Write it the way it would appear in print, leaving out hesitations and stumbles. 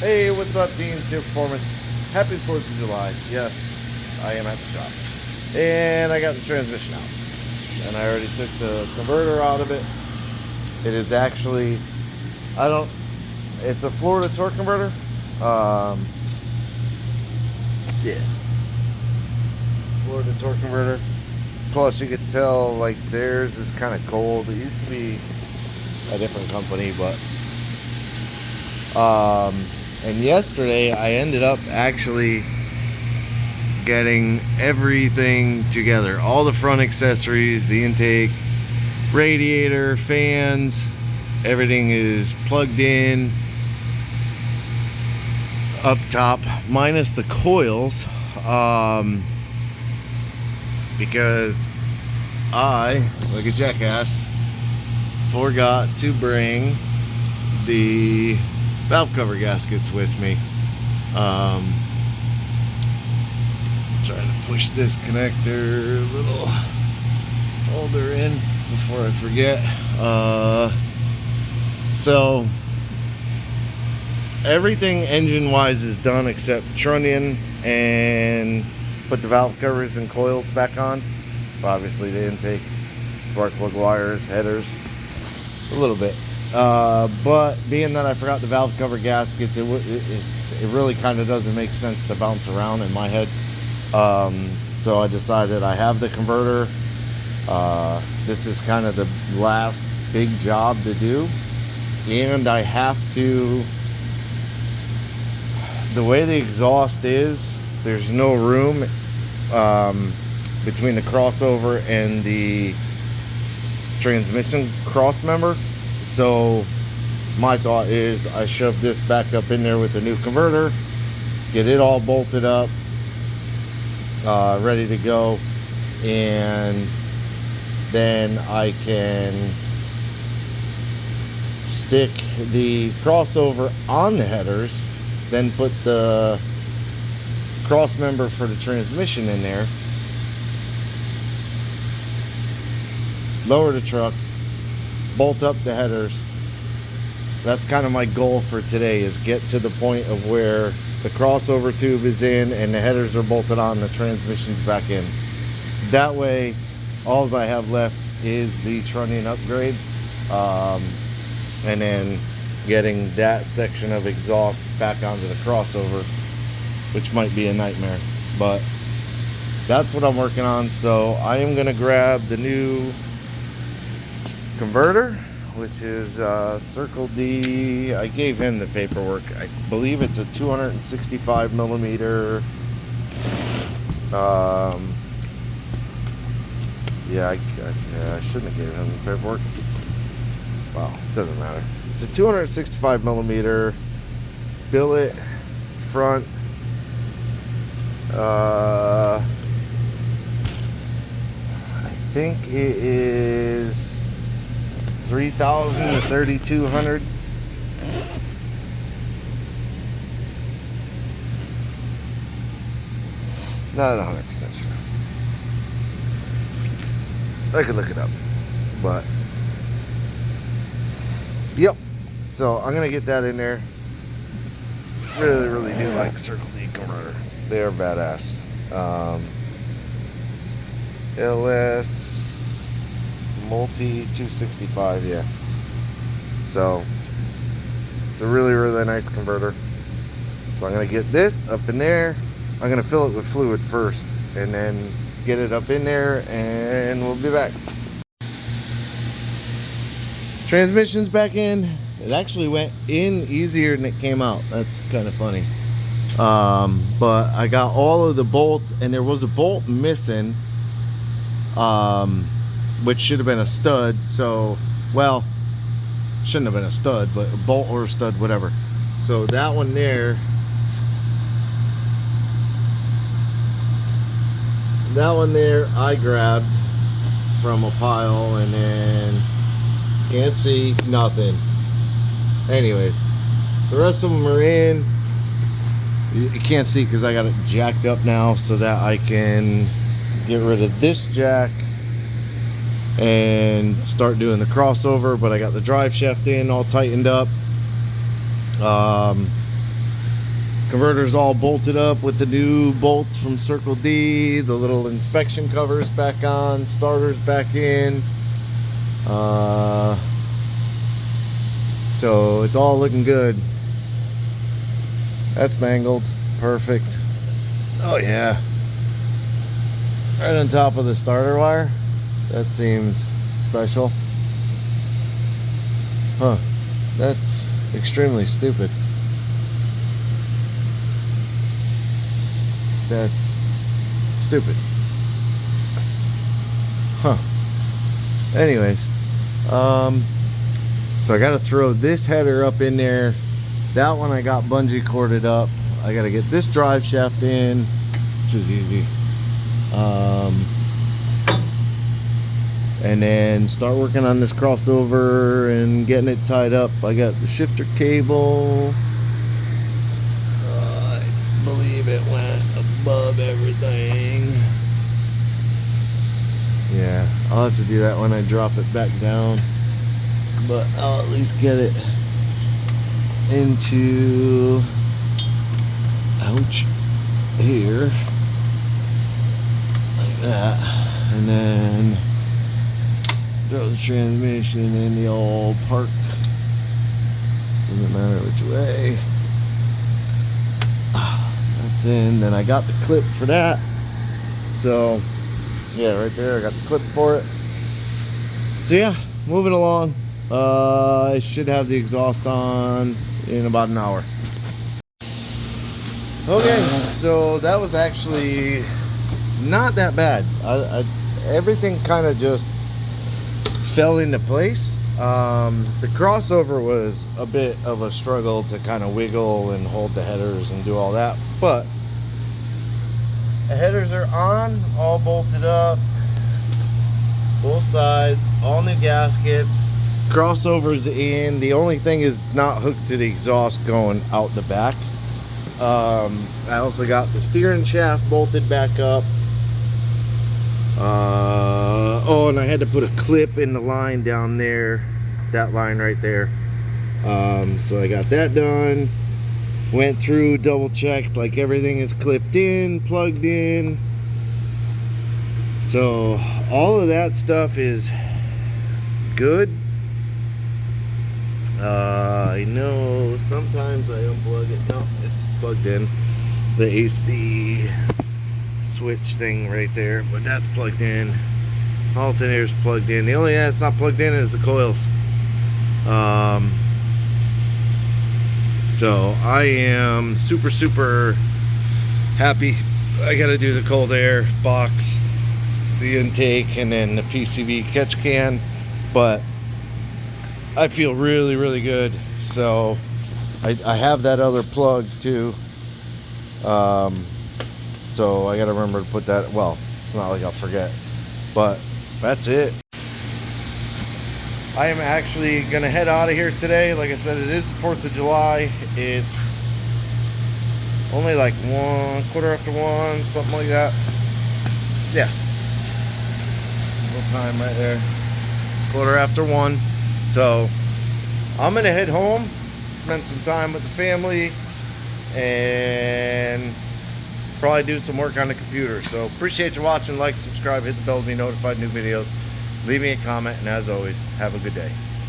Hey, what's up, Dean's here, Performance. Happy 4th of July. Yes, I am at the shop. And I got the transmission out. And I already took the converter out of it. It is actually, it's a Florida torque converter. Yeah. Florida torque converter. Plus, you could tell, like, theirs is kind of cold. It used to be a different company, but and yesterday I ended up actually getting everything together, all the front accessories, the intake, radiator, fans, everything is plugged in up top minus the coils, because I, like a jackass, forgot to bring the valve cover gaskets with me. Trying to push this connector a little older in before I forget. So everything engine wise is done except trunnion and put the valve covers and coils back on. Obviously the intake, spark plug wires, headers, a little bit. But being that I forgot the valve cover gaskets, it really kind of doesn't make sense to bounce around in my head. So I decided I have the converter. This is kind of the last big job to do, and I have to, the way the exhaust is, there's no room between the crossover and the transmission cross member. So my thought is I shove this back up in there with the new converter, get it all bolted up, ready to go, and then I can stick the crossover on the headers, then put the cross member for the transmission in there, lower the truck, bolt up the headers. That's kind of my goal for today, is get to the point of where the crossover tube is in and the headers are bolted on, the transmission's back in. That way all I have left is the trunnion upgrade, and then getting that section of exhaust back onto the crossover, which might be a nightmare, but that's what I'm working on. So I am gonna grab the new converter, which is Circle D. I gave him the paperwork. I believe it's a 265 millimeter. Yeah, I shouldn't have given him the paperwork. Well, it doesn't matter. It's a 265 millimeter billet front. I think it is 3,000 to 3,200. Not 100% sure. I could look it up, but yep. So I'm gonna get that in there. Really do like Circle D converter. They are badass. LS multi 265, yeah. So it's a really nice converter. So I'm gonna get this up in there. I'm gonna fill it with fluid first and then get it up in there, and we'll be back. Transmission's back in. It actually went in easier than it came out. That's kind of funny. But I got all of the bolts, and there was a bolt missing, which should have been a stud. So, well, shouldn't have been a stud, but a bolt or a stud, whatever. So that one there, I grabbed from a pile, and then can't see nothing. Anyways, the rest of them are in. You can't see because I got it jacked up now so that I can get rid of this jack and start doing the crossover. But I got the drive shaft in all tightened up. Converter's all bolted up with the new bolts from Circle D. The little inspection covers back on. Starter's back in. So it's all looking good. That's mangled. Perfect. Oh yeah. Right on top of the starter wire. That seems special. Huh. That's extremely stupid. That's stupid. Huh. Anyways, so I got to throw this header up in there. That one I got bungee corded up. I got to get this drive shaft in, which is easy. And then start working on this crossover and getting it tied up. I got the shifter cable. I believe it went above everything. Yeah, I'll have to do that when I drop it back down, but I'll at least get it into, ouch, here, like that, and then throw the transmission in the old park. Doesn't matter which way. That's in. Then I got the clip for that. So yeah, right there I got the clip for it. So yeah, moving along. I should have the exhaust on in about an hour. Okay, so that was actually not that bad. Everything kind of just fell into place. The crossover was a bit of a struggle to kind of wiggle and hold the headers and do all that, but the headers are on, all bolted up, both sides, all new gaskets, crossovers in. The only thing is not hooked to the exhaust going out the back. I also got the steering shaft bolted back up. Oh, and I had to put a clip in the line down there, that line right there. So I got that done. Went through, double checked, like everything is clipped in, plugged in. So all of that stuff is good. I know sometimes I unplug it. No, it's plugged in. The AC switch thing right there, but that's plugged in. Alternator's plugged in. The only thing that's not plugged in is the coils. So I am super happy. I gotta do the cold air box, the intake, and then the PCV catch can, but I feel really good. So I have that other plug too. So I gotta remember to put that, well, it's not like I'll forget, but that's it. I am actually gonna head out of here today. Like I said, it is the 4th of July. It's only like 1:15, something like that. Yeah, little time right there, 1:15. So I'm gonna head home, spend some time with the family, and probably do some work on the computer. So appreciate you watching. Like, subscribe, hit the bell to be notified of new videos. Leave me a comment, and as always, have a good day.